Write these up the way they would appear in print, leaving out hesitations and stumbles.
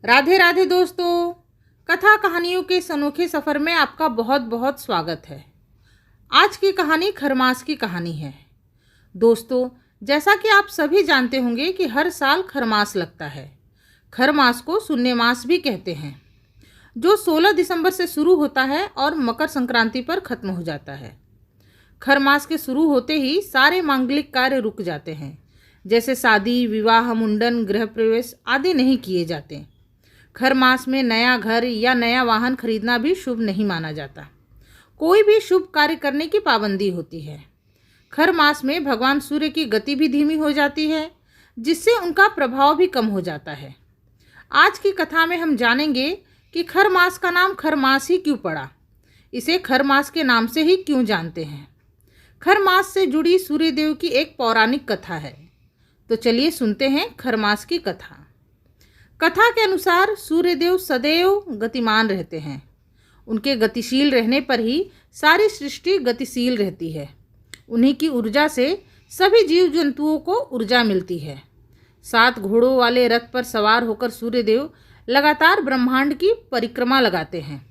राधे राधे दोस्तों, कथा कहानियों के इस अनोखे सफ़र में आपका बहुत बहुत स्वागत है। आज की कहानी खरमास की कहानी है। दोस्तों, जैसा कि आप सभी जानते होंगे कि हर साल खरमास लगता है। खरमास को शून्य मास भी कहते हैं, जो 16 दिसंबर से शुरू होता है और मकर संक्रांति पर ख़त्म हो जाता है। खरमास के शुरू होते ही सारे मांगलिक कार्य रुक जाते हैं, जैसे शादी, विवाह, मुंडन, गृह प्रवेश आदि नहीं किए जाते। खर मास में नया घर या नया वाहन खरीदना भी शुभ नहीं माना जाता। कोई भी शुभ कार्य करने की पाबंदी होती है। खर मास में भगवान सूर्य की गति भी धीमी हो जाती है, जिससे उनका प्रभाव भी कम हो जाता है। आज की कथा में हम जानेंगे कि खर मास का नाम खर मास ही क्यों पड़ा, इसे खर मास के नाम से ही क्यों जानते हैं। खर मास से जुड़ी सूर्यदेव की एक पौराणिक कथा है, तो चलिए सुनते हैं खर मास की कथा। कथा के अनुसार सूर्यदेव सदैव गतिमान रहते हैं। उनके गतिशील रहने पर ही सारी सृष्टि गतिशील रहती है। उन्हीं की ऊर्जा से सभी जीव जंतुओं को ऊर्जा मिलती है। 7 घोड़ों वाले रथ पर सवार होकर सूर्यदेव लगातार ब्रह्मांड की परिक्रमा लगाते हैं।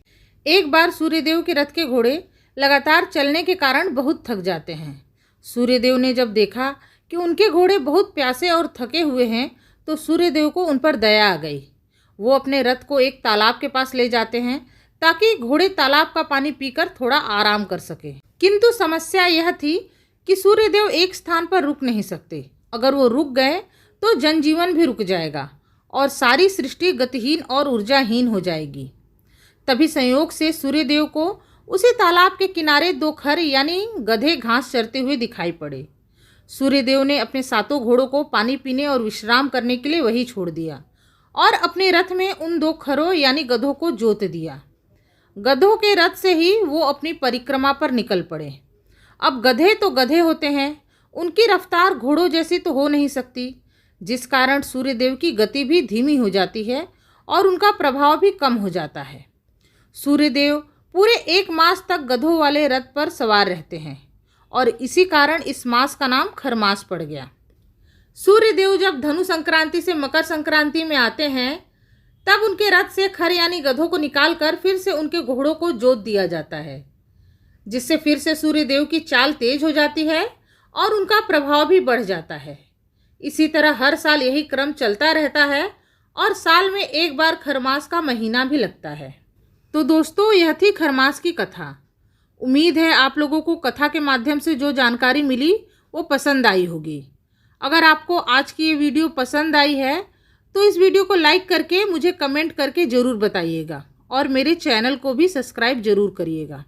एक बार सूर्यदेव के रथ के घोड़े लगातार चलने के कारण बहुत थक जाते हैं। सूर्यदेव ने जब देखा कि उनके घोड़े बहुत प्यासे और थके हुए हैं, तो सूर्यदेव को उन पर दया आ गई। वो अपने रथ को एक तालाब के पास ले जाते हैं, ताकि घोड़े तालाब का पानी पीकर थोड़ा आराम कर सके। किंतु समस्या यह थी कि सूर्यदेव एक स्थान पर रुक नहीं सकते। अगर वो रुक गए तो जनजीवन भी रुक जाएगा और सारी सृष्टि गतिहीन और ऊर्जाहीन हो जाएगी। तभी संयोग से सूर्यदेव को उसी तालाब के किनारे 2 खर यानी गधे घास चरते हुए दिखाई पड़े। सूर्यदेव ने अपने 7 घोड़ों को पानी पीने और विश्राम करने के लिए वहीं छोड़ दिया और अपने रथ में उन 2 खरों यानी गधों को जोत दिया। गधों के रथ से ही वो अपनी परिक्रमा पर निकल पड़े। अब गधे तो गधे होते हैं, उनकी रफ्तार घोड़ों जैसी तो हो नहीं सकती, जिस कारण सूर्यदेव की गति भी धीमी हो जाती है और उनका प्रभाव भी कम हो जाता है। सूर्यदेव पूरे 1 मास तक गधों वाले रथ पर सवार रहते हैं और इसी कारण इस मास का नाम खर मास पड़ गया। सूर्यदेव जब धनु संक्रांति से मकर संक्रांति में आते हैं, तब उनके रथ से खर यानी गधों को निकालकर फिर से उनके घोड़ों को जोत दिया जाता है, जिससे फिर से सूर्यदेव की चाल तेज हो जाती है और उनका प्रभाव भी बढ़ जाता है। इसी तरह हर साल यही क्रम चलता रहता है और साल में एक बार खरमास का महीना भी लगता है। तो दोस्तों, यह थी खरमास की कथा। उम्मीद है आप लोगों को कथा के माध्यम से जो जानकारी मिली वो पसंद आई होगी। अगर आपको आज की ये वीडियो पसंद आई है तो इस वीडियो को लाइक करके मुझे कमेंट करके ज़रूर बताइएगा और मेरे चैनल को भी सब्सक्राइब ज़रूर करिएगा।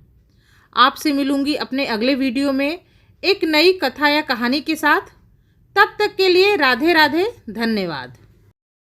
आपसे मिलूँगी अपने अगले वीडियो में एक नई कथा या कहानी के साथ। तब तक के लिए राधे राधे, धन्यवाद।